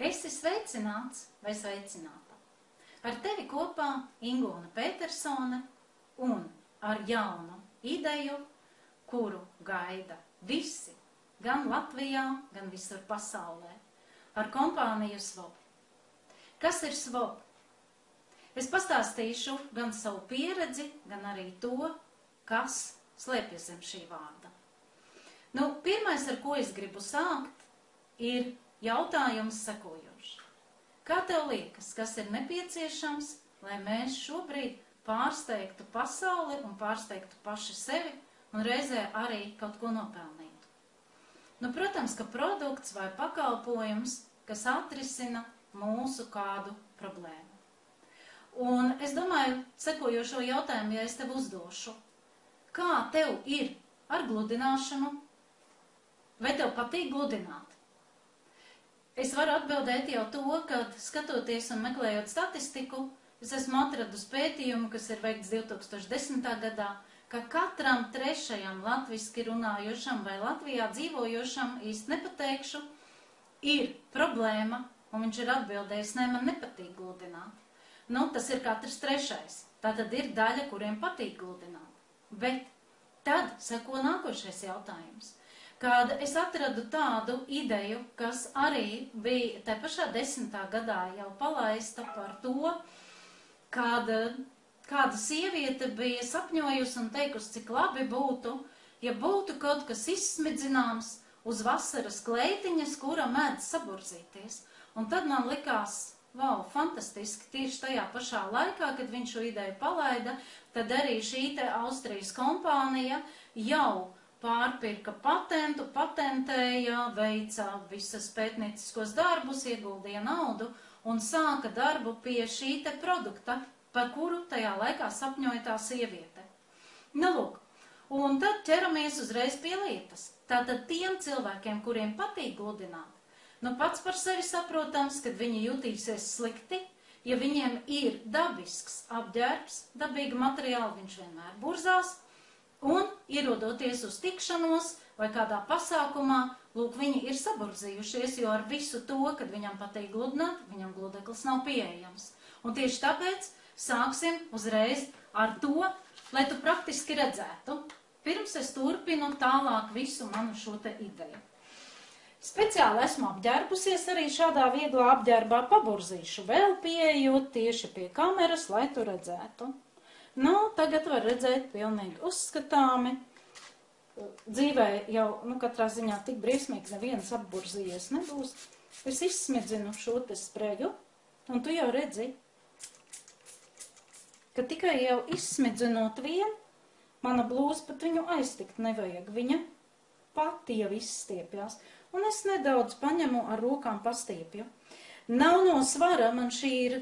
Esi sveicināts vai sveicināta. Ar tevi kopā Ingūna Petersone un ar jaunu ideju, kuru gaida visi, gan Latvijā, gan visur pasaulē, ar kompāniju Swap. Kas ir Swap? Es pastāstīšu gan savu pieredzi, gan arī to, kas slēpjas zem šī vārda. Pirmais, ar ko es gribu sākt, ir jautājums sekojošs. Kā tev liekas, kas ir nepieciešams, lai mēs šobrīd pārsteigtu pasauli un pārsteigtu paši sevi un reizē arī kaut ko nopelnītu? Protams, ka produkts vai pakalpojums, kas atrisina mūsu kādu problēmu. Un es domāju, sekojošo jautājumu, ja es tev uzdošu, kā tev ir ar gludināšanu? Vai tev patīk gludināt? Es varu atbildēt jau to, ka skatoties un meklējot statistiku, es esmu atradusi pētījumu, kas ir veikts 2010. gadā, ka katram trešajam latviski runājošam vai Latvijā dzīvojošam, īsti nepateikšu, ir problēma, un viņš ir atbildējis, ne, man nepatīk gludināt. Tas ir katrs trešais. Tātad ir daļa, kuriem patīk gludināt. Bet tad seko nākošais jautājums. Kad es atradu tādu ideju, kas arī bija te pašā 10. gadā jau palaista par to, kāda sieviete bija sapņojusi un teikusi, cik labi būtu, ja būtu kaut kas izsmidzināms uz vasaras kleitiņas, kura mēdz saburzīties. Un tad man likās, wow, fantastiski, tieši tajā pašā laikā, kad viņš šo ideju palaida, tad arī šī te Austrijas kompānija jau pārpirka patentu, patentēja, veica visas pētnieciskos darbus, ieguldīja naudu un sāka darbu pie šī te produkta, par kuru tajā laikā sapņoja tā sieviete. Un tad ķeramies uzreiz pie lietas. Tātad tiem cilvēkiem, kuriem patīk gludināt, pats par sevi saprotams, kad viņi jutīsies slikti, ja viņiem ir dabisks apģērbs, dabīga materiāla, viņš vienmēr burzās, un ierodoties uz tikšanos vai kādā pasākumā, viņi ir saburzījušies, jo ar visu to, kad viņam patīk gludināt, viņam gludeklis nav pieejams. Un tieši tāpēc sāksim uzreiz ar to, lai tu praktiski redzētu. Pirms es turpinu tālāk visu manu šo te ideju. Speciāli esmu apģērbusies arī šādā vieglā apģērbā, paburzīšu vēl pieejot tieši pie kameras, lai tu redzētu. Tagad var redzēt pilnīgi uzskatāmi. Dzīvē jau, katrā ziņā tik briesmīgi neviens apburzījies nebūs. Es izsmidzinu šo te spreju, un tu jau redzi, ka tikai jau izsmidzinot vien, mana blūza pat viņu aiztikt nevajag. Viņa pati jau izstiepjās, un es nedaudz paņemu ar rokām pastiepju. Nav no svara, man šī ir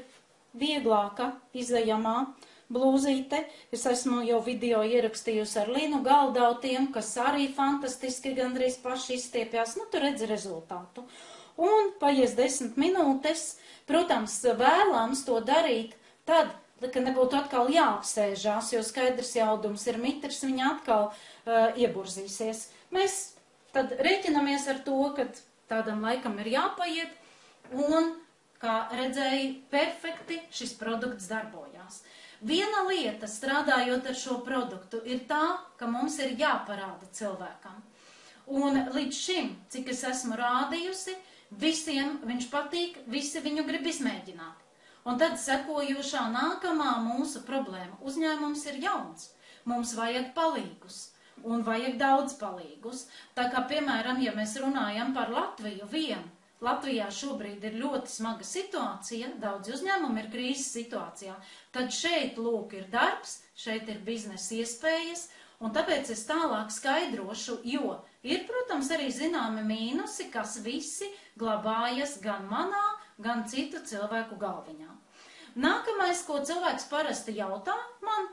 vieglāka izejamā blūzīte. Es esmu jau video ierakstījusi ar Linu Galdautiem, kas arī fantastiski gandrīz paši izstiepjās. Tu redzi rezultātu. Un paies 10 minūtes, protams, vēlams to darīt tad, ka nebūtu atkal jāapsēžās, jo skaidrs jaudums ir mitrs, viņa atkal ieburzīsies. Mēs tad rēķinamies ar to, ka tādam laikam ir jāpaiet, un, kā redzēji, perfekti šis produkts darbojās. Viena lieta, strādājot ar šo produktu, ir tā, ka mums ir jāparāda cilvēkam. Un līdz šim, cik es esmu rādījusi, visiem viņš patīk, visi viņu grib izmēģināt. Un tad sekojošā nākamā mūsu problēma. Uzņēmums ir jauns, mums vajag palīgus, un vajag daudz palīgus. Tā kā, piemēram, ja mēs runājam par Latviju vienu, Latvijā šobrīd ir ļoti smaga situācija, daudz uzņēmumi ir krīzes situācijā, tad šeit, lūk, ir darbs, šeit ir biznesa iespējas, un tāpēc es tālāk skaidrošu, jo ir, protams, arī zināmi mīnusi, kas visi glabājas gan manā, gan citu cilvēku galviņā. Nākamais, ko cilvēks parasti jautā man,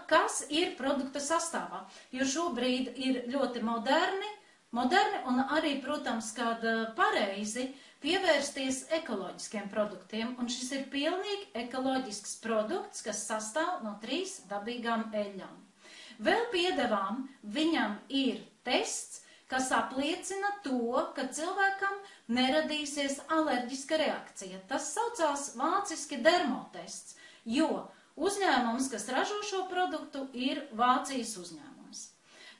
kas ir produkta sastāvā, jo šobrīd ir ļoti moderni un arī, protams, kad pareizi pievērsties ekoloģiskiem produktiem, un šis ir pilnīgi ekoloģisks produkts, kas sastāv no 3 dabīgām eļļām. Vēl piedevām viņam ir tests, kas apliecina to, ka cilvēkam neradīsies alerģiska reakcija. Tas saucās vāciski dermotests, jo uzņēmums, kas ražo šo produktu, ir Vācijas uzņēmums.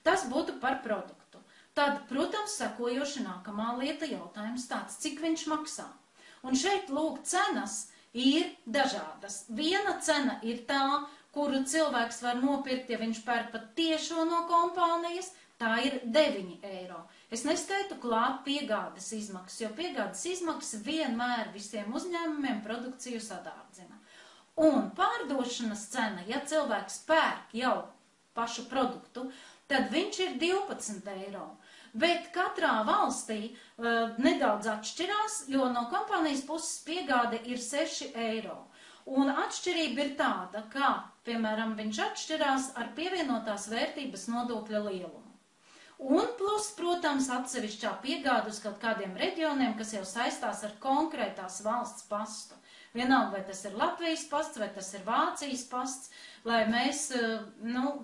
Tas būtu par produktu. Tad, protams, sekojoši nākamā lieta jautājums tāds, cik viņš maksā. Un šeit, lūk, cenas ir dažādas. Viena cena ir tā, kuru cilvēks var nopirkt, ja viņš pērk pat tiešo no kompānijas, tā ir 9 eiro. Es neskaitu klāt piegādes izmaksas, jo piegādes izmaksas vienmēr visiem uzņēmumiem produkciju sadārdzina. Un pārdošanas cena, ja cilvēks pērk jau pašu produktu, tad viņš ir 12 eiro. Bet katrā valstī nedaudz atšķirās, jo no kompānijas puses piegāde ir 6 eiro. Un atšķirība ir tāda, ka, piemēram, viņš atšķirās ar pievienotās vērtības nodokļa lielumu. Un plus, protams, atsevišķā piegāda uz kaut kādiem reģioniem, kas jau saistās ar konkrētās valsts pastu. Vienalga, vai tas ir Latvijas pasts, vai tas ir Vācijas pasts, lai mēs,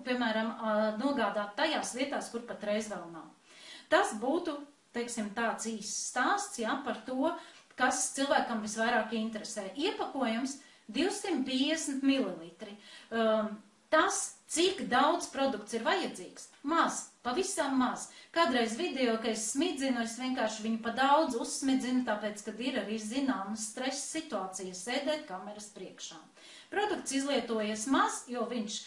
piemēram, nogādātu tajās vietās, kur patreiz vēl nav. Tas būtu, teiksim, tāds īsts stāsts, jā, par to, kas cilvēkam visvairāk interesē. Iepakojums 250 ml. Tas, cik daudz produkts ir vajadzīgs, maz, pavisam maz. Kādreiz video, ka es smidzinu, es vienkārši viņu pa daudz uzsmidzinu, tāpēc, kad ir arī zināmas stresa situācijas sēdēt kameras priekšā. Produkts izlietojas maz, jo viņš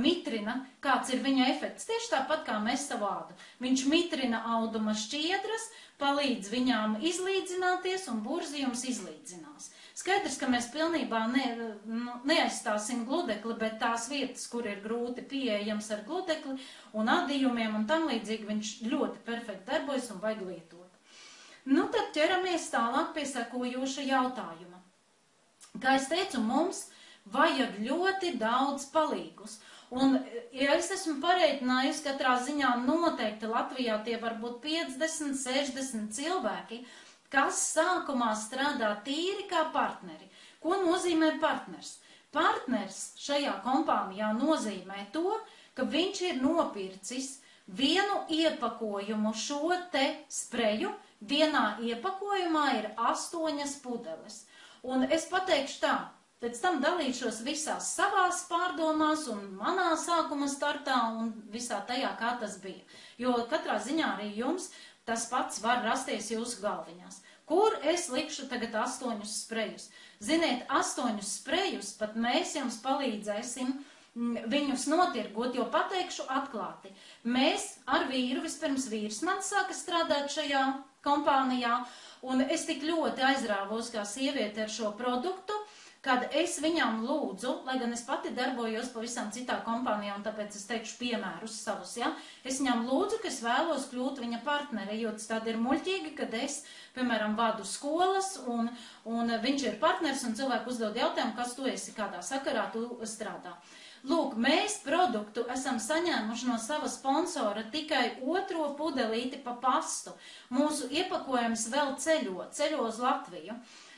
mitrina, kāds ir viņa efekts. Tieši tāpat kā mēs savu ādu. Viņš mitrina auduma šķiedras, palīdz viņām izlīdzināties un burzījums izlīdzinās. Skaidrs, ka mēs pilnībā neaizstāsim gludekli, bet tās vietas, kur ir grūti pieejams ar gludekli un adījumiem un tam līdzīgi, viņš ļoti perfekti darbojas un vajag lietot. Tad ķeramies tālāk pie sekojoša jautājuma. Kā es teicu, mums vajag ļoti daudz palīgus. Un, ja es esmu pareiķinājusi, katrā ziņā noteikti Latvijā tie var būt 50, 60 cilvēki, kas sākumā strādā tīri kā partneri. Ko nozīmē partners? Partners šajā kompānijā nozīmē to, ka viņš ir nopircis vienu iepakojumu šo te spreju, vienā iepakojumā ir 8 pudeles. Un es pateikšu tā, pēc tam dalīšos visās savās pārdomās un manā sākuma startā un visā tajā, kā tas bija. Jo katrā ziņā arī jums tas pats var rasties jūsu galviņās. Kur es likšu tagad 8 sprejus? Ziniet, 8 sprejus pat mēs jums palīdzēsim viņus notirgot, jo pateikšu atklāti. Mēs ar vīru, vispirms vīrs man sāka strādāt šajā kompānijā, un es tik ļoti aizrāvos kā sieviete ar šo produktu, kad es viņām lūdzu, lai gan es pati darbojos pavisam citā kompānijā, un tāpēc es teikšu piemērus savus, ja? Es viņām lūdzu, ka es vēlos kļūt viņa partneri, jo tas tādi ir muļķīgi, kad es, piemēram, vadu skolas, un viņš ir partners, un cilvēku uzdod jautājumu, kas tu esi, kādā sakarā tu strādā. Lūk, mēs produktu esam saņēmuši no sava sponsora tikai 2 pudelīti pa pastu. Mūsu iepakojums vēl ceļo uz Latviju.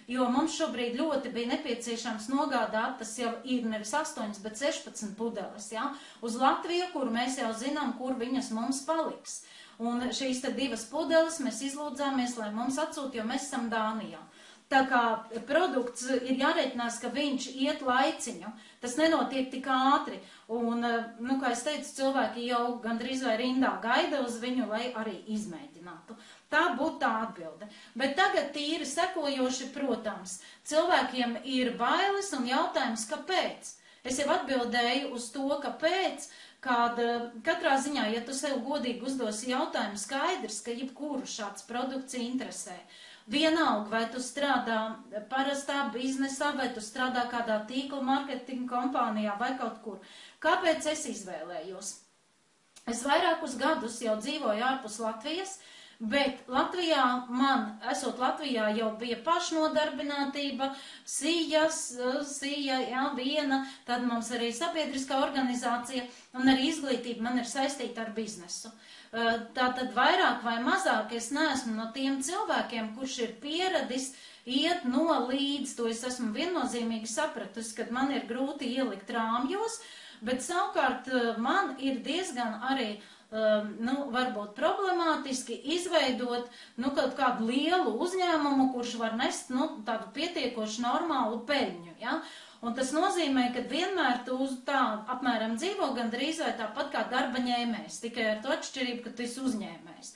Jo mums šobrīd ļoti bija nepieciešams nogādāt, tas jau ir nevis 8, bet 16 pudeles, ja? Uz Latviju, kur mēs jau zinām, kur viņas mums paliks. Un šīs te 2 pudeles mēs izlūdzāmies, lai mums atsūt, jo mēs esam Dānijā. Tā kā produkts ir jārēķinās, ka viņš iet laiciņu, tas nenotiek tik ātri. Un, kā es teicu, cilvēki jau gandrīz vai rindā gaida uz viņu, lai arī izmēģinātu. Tā būtu tā atbilde. Bet tagad tīri sekojoši, protams, cilvēkiem ir bailes un jautājums, kāpēc? Es jau atbildēju uz to, kāpēc, kad katrā ziņā, ja tu sev godīgi uzdosi jautājumu, skaidrs, ka jebkuru šāds produkts interesē. Vienalga, vai tu strādā parastā biznesā, vai tu strādā kādā tīkla marketinga kompānijā vai kaut kur. Kāpēc es izvēlējos? Es vairākus gadus jau dzīvoju ārpus Latvijas, bet Latvijā esot Latvijā jau bija pašnodarbinātība, sija, jā, viena, tad mums arī sabiedriskā organizācija un arī izglītība man ir saistīta ar biznesu. Tātad vairāk vai mazāk es neesmu no tiem cilvēkiem, kurš ir pieradis iet no līdz, to es esmu viennozīmīgi sapratusi, kad man ir grūti ielikt rāmjos, bet savukārt man ir diezgan arī varbūt problemātiski izveidot, kaut kādu lielu uzņēmumu, kurš var nest, tādu pietiekoši normālu peļņu, ja? Un tas nozīmē, ka vienmēr tu tā apmēram dzīvo gandrīz vai tāpat kā darba ņēmējs, tikai ar to atšķirību, ka tu esi uzņēmējs.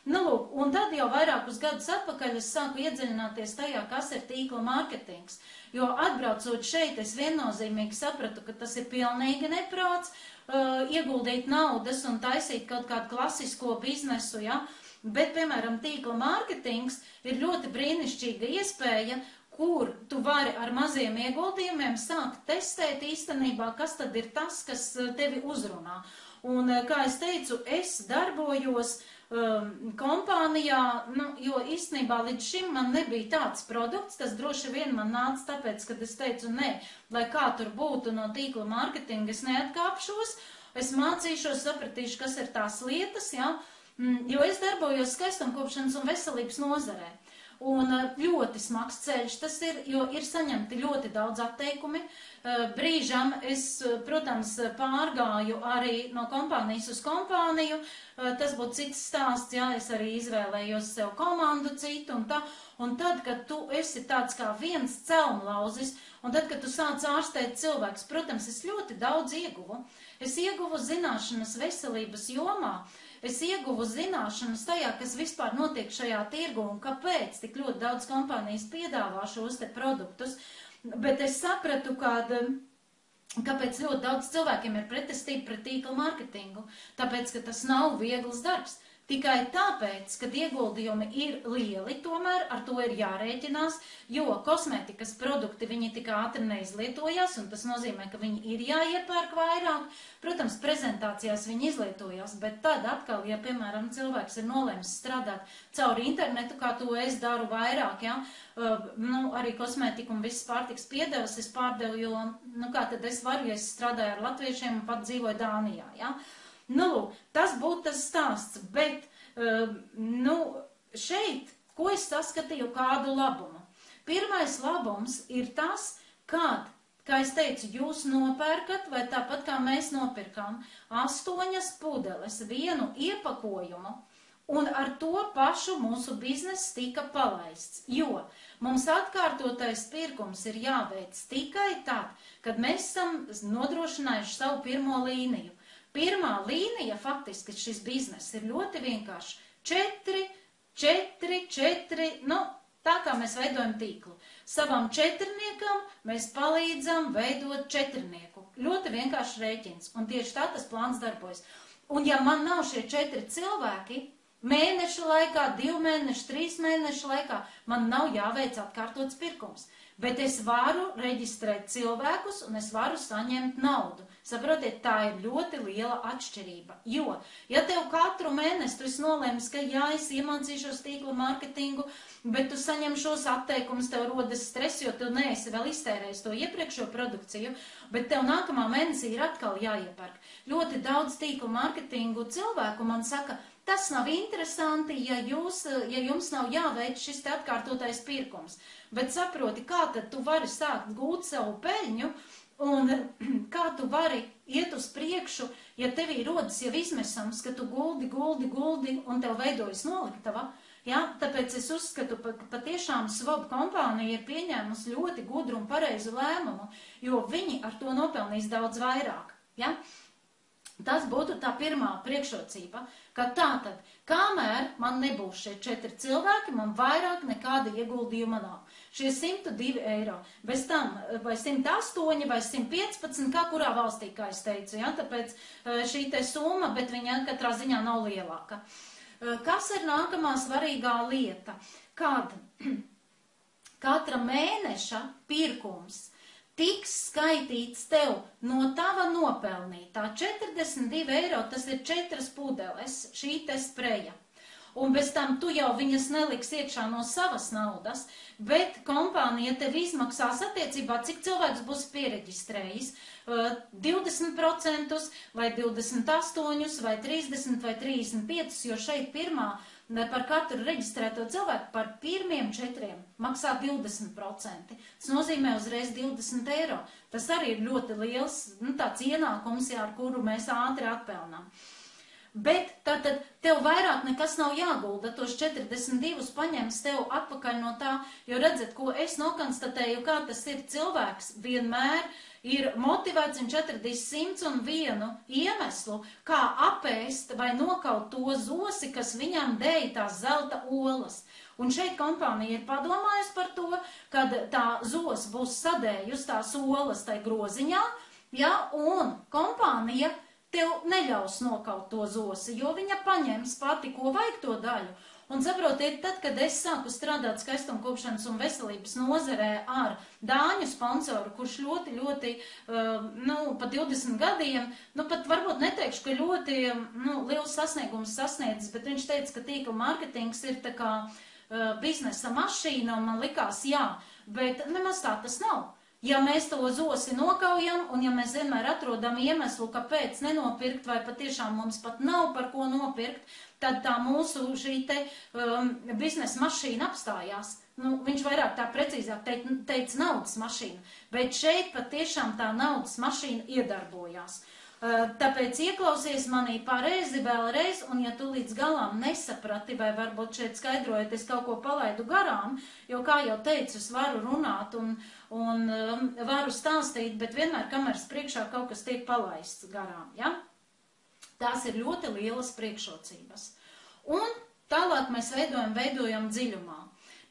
Lūk, un tad jau vairākus gadus atpakaļ es sāku iedziļināties tajā, kas ir tīkla mārketings, jo atbraucot šeit, es viennozīmīgi sapratu, ka tas ir pilnīgi neprāts, ieguldīt naudas un taisīt kaut kādu klasisko biznesu, ja? Bet, piemēram, tīkla mārketings ir ļoti brīnišķīga iespēja, kur tu vari ar maziem ieguldījumiem sākt testēt īstenībā, kas tad ir tas, kas tevi uzrunā. Un, kā es teicu, es darbojos kompānijā, jo īstenībā līdz šim man nebija tāds produkts, tas droši vien man nāca tāpēc, kad es teicu, nē, lai kā tur būtu no tīkla mārketinga, es neatkāpšos, es mācīšos, sapratīšu, kas ir tās lietas, ja, jo es darbojos skaistumkopšanas un veselības nozarē. Un ļoti smags ceļš tas ir, jo ir saņemti ļoti daudz atteikumi. Brīžam es, protams, pārgāju arī no kompānijas uz kompāniju. Tas būtu cits stāsts, jā, es arī izvēlējos sev komandu citu un tā. Un tad, kad tu esi tāds kā viens celmlauzis, un tad, kad tu sāc ārstēt cilvēks, protams, es ļoti daudz ieguvu. Es ieguvu zināšanas veselības jomā. Es ieguvu zināšanas tajā, kas vispār notiek šajā tirgu un kāpēc tik ļoti daudz kompānijas piedāvā šos te produktus. Bet es sapratu, kāpēc ļoti daudz cilvēkiem ir pretestība pret tīkla mārketingu. Tāpēc, ka tas nav viegls darbs. Tikai tāpēc, kad ieguldījumi ir lieli, tomēr ar to ir jārēķinās, jo kosmētikas produkti viņi tik ātri neizlietojās, un tas nozīmē, ka viņi ir jāiepērk vairāk. Protams, prezentācijās viņi izlietojās, bet tad atkal, ja, piemēram, cilvēks ir nolēmis strādāt cauri internetu, kā to es daru vairāk, ja, arī kosmētiku un visas pārtiks piedevas es pārdevu, jo, kā tad es varu, ja es strādāju ar latviešiem un pat dzīvoju Dānijā, ja. Tas būtu tas stāsts, bet, šeit, ko es saskatīju kādu labumu? Pirmais labums ir tas, kad, kā es teicu, jūs nopērkat, vai tāpat kā mēs nopirkām, 8 pudeles, vienu iepakojumu, un ar to pašu mūsu bizness tika palaists, jo mums atkārtotais pirkums ir jāveic tikai tad, kad mēs esam nodrošinājuši savu pirmo līniju. Pirmā līnija, faktiski, šis biznes ir ļoti vienkārši. 4, tā kā mēs veidojam tīklu. Savam 4-niekam mēs palīdzam veidot 4-nieku. Ļoti vienkārši rēķins. Un tieši tā tas plāns darbojas. Un ja man nav šie 4 cilvēki, mēneša laikā, 2 mēnešu, 3 mēnešu laikā, man nav jāveic atkārtots pirkums. Bet es varu reģistrēt cilvēkus un es varu saņemt naudu. Saprotiet, tā ir ļoti liela atšķirība. Jo, ja tev katru mēnesi tu esi nolēmis, ka jā, es iemācīšos tīkla mārketingu, bet tu saņem šos atteikumus, tev rodas stress, jo tu neesi vēl iztērējis to iepriekšo produkciju, bet tev nākamā mēnesī ir atkal jāiepērk. Ļoti daudz tīkla mārketingu cilvēku man saka, tas nav interesanti, ja jums nav jāveic šis te atkārtotais pirkums. Bet saproti, kā tad tu vari sākt gūt savu peļņu, un kā tu vari iet uz priekšu, ja tevī rodas jau izmesams, ka tu guldi, un tev veidojas noliktava. Ja? Tāpēc es uzskatu, patiešām Svob kompānija ir pieņēmusi ļoti gudru un pareizu lēmumu, jo viņi ar to nopelnīs daudz vairāk. Ja? Tas būtu tā pirmā priekšrocība, ka tātad, kamēr man nebūs šie 4 cilvēki, man vairāk nekāda ieguldījuma nav. Šie 102 eiro, bez tam vai 108 vai 115, kā kurā valstī, kā es teicu, ja? Tāpēc šī te summa, bet viņa katrā ziņā nav lielāka. Kas ir nākamā svarīgā lieta? Kad katra mēneša pirkums tiks skaitīts tev no tava nopelnītā 42 eiro, tas ir 4 pudeles, šī te spreja. Un bez tam tu jau viņas neliks iekšā no savas naudas, bet kompānija tev izmaksās attiecībā, cik cilvēks būs piereģistrējis. 20% vai 28 vai 30 vai 35, jo šeit pirmā par katru reģistrēto cilvēku par pirmiem 4 maksā 20%. Tas nozīmē uzreiz 20 eiro. Tas arī ir ļoti liels tāds ienākums, ar kuru mēs ātri atpelnām. Bet tātad tev vairāk nekas nav jāgulda, tos 42 paņems tev atpakaļ no tā, jo redzat, ko es nokonstatēju, kā tas ir cilvēks vienmēr ir motivēts, viņš atradīs 101 iemeslu, kā apēst vai nokaut to zosi, kas viņam dēja tās zelta olas. Un šeit kompānija ir padomājusi par to, kad tā zos būs sadējusi tās olas tai groziņā, ja, un kompānija tev neļaus nokaut to zosi, jo viņa paņems pati, ko vajag to daļu. Un saprotiet, tad, kad es sāku strādāt skaistumkopšanas un veselības nozarē ar dāņu sponsoru, kurš ļoti, pa 20 gadiem, pat varbūt neteikšu, ka ļoti, liels sasniegums sasniedzis, bet viņš teica, ka tīkla mārketings ir tā kā biznesa mašīna, un man likās, jā, bet nemaz tā tas nav. Ja mēs to zosi nokaujam, un ja mēs vienmēr atrodam iemeslu, kāpēc nenopirkt, vai patiešām mums pat nav par ko nopirkt, tad tā mūsu šī te biznesa mašīna apstājās. Viņš vairāk tā precīzāk teica naudas mašīna, bet šeit patiešām tā naudas mašīna iedarbojās. Tāpēc ieklausies manī pareizi vēlreiz, un ja tu līdz galām nesaprati, vai varbūt šeit skaidrojot, es kaut ko palaidu garām, jo, kā jau teicu, es varu runāt un varu stāstīt, bet vienmēr kameras priekšā kaut kas tiek palaists garām, ja? Tās ir ļoti lielas priekšrocības. Un tālāk mēs veidojam dziļumā.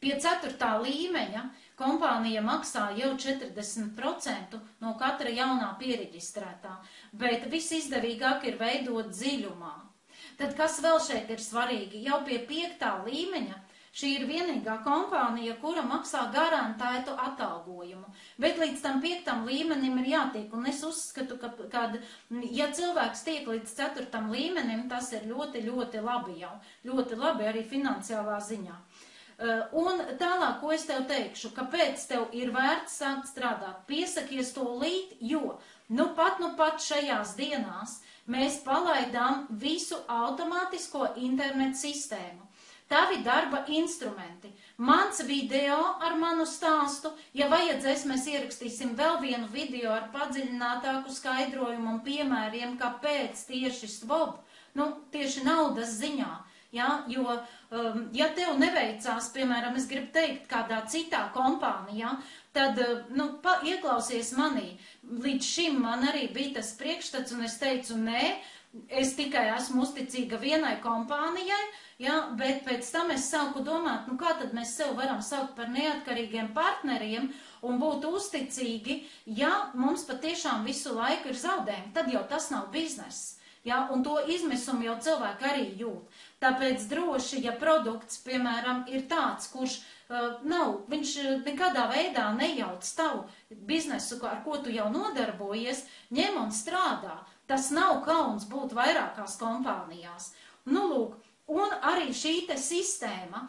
Pie 4. līmeņa kompānija maksā jau 40% no katra jaunā piereģistrētā, bet visizdevīgāk ir veidot dziļumā. Tad kas vēl šeit ir svarīgi? Jau pie 5. līmeņa šī ir vienīgā kompānija, kura maksā garantētu atalgojumu, bet līdz tam 5. līmenim ir jātiek, un es uzskatu, ka ja cilvēks tiek līdz 4. līmenim, tas ir ļoti labi jau, ļoti labi arī finansiālā ziņā. Un tālāk, ko es tev teikšu, kāpēc tev ir vērts sākt strādāt, piesakies to līt, jo nu pat šajās dienās mēs palaidām visu automātisko internetu sistēmu. Tavi darba instrumenti, mans video ar manu stāstu, ja vajadzēs, mēs ierakstīsim vēl vienu video ar padziļinātāku skaidrojumu un piemēriem, kāpēc tieši SWOB, tieši naudas ziņā. Ja, jo, ja tev neveicās, piemēram, es gribu teikt, kādā citā kompānijā, tad, ieklausies manī. Līdz šim man arī bija tas priekšstats, un es teicu, nē, es tikai esmu uzticīga vienai kompānijai, ja, bet pēc tam es sāku domāt, kā tad mēs sev varam saukt par neatkarīgiem partneriem un būt uzticīgi, ja mums patiešām visu laiku ir zaudējumi, tad jau tas nav bizness. Ja, un to izmisumu jau cilvēki arī jūt. Tāpēc droši, ja produkts, piemēram, ir tāds, kurš viņš nekādā veidā nejauc tavu biznesu, ar ko tu jau nodarbojies, ņem un strādā. Tas nav kauns būt vairākās kompānijās. Lūk, un arī šī te sistēma,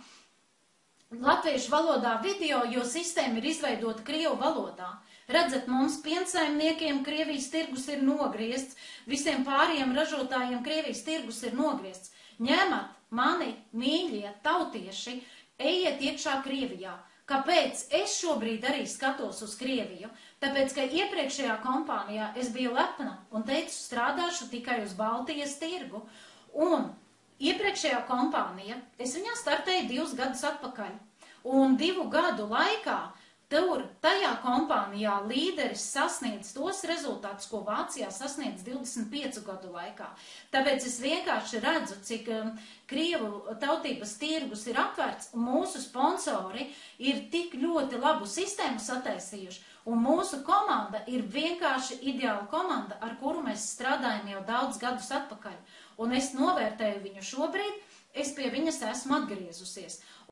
latviešu valodā video, jo sistēma ir izveidota krievu valodā. Redzat, mums piensaimniekiem Krievijas tirgus ir nogriezts, visiem pārējiem ražotājiem Krievijas tirgus ir nogriezts. Ņemat mani, mīļie tautieši, ejiet iekšā Krievijā. Kāpēc es šobrīd arī skatos uz Krieviju? Tāpēc, ka iepriekšējā kompānijā es biju lepna un teicu, strādāšu tikai uz Baltijas tirgu. Un iepriekšējā kompānija, es viņā startēju 2 gadus atpakaļ. Un 2 gadu laikā tajā kompānijā līderis sasniedz tos rezultātus, ko Vācijā sasniedz 25 gadu laikā. Tāpēc es vienkārši redzu, cik Krievu tautības tirgus ir atvērts, un mūsu sponsori ir tik ļoti labu sistēmu sataisījuši, un mūsu komanda ir vienkārši ideāla komanda, ar kuru mēs strādājam jau daudz gadus atpakaļ. Un es novērtēju viņu šobrīd, es pie viņas esmu atgriezusies.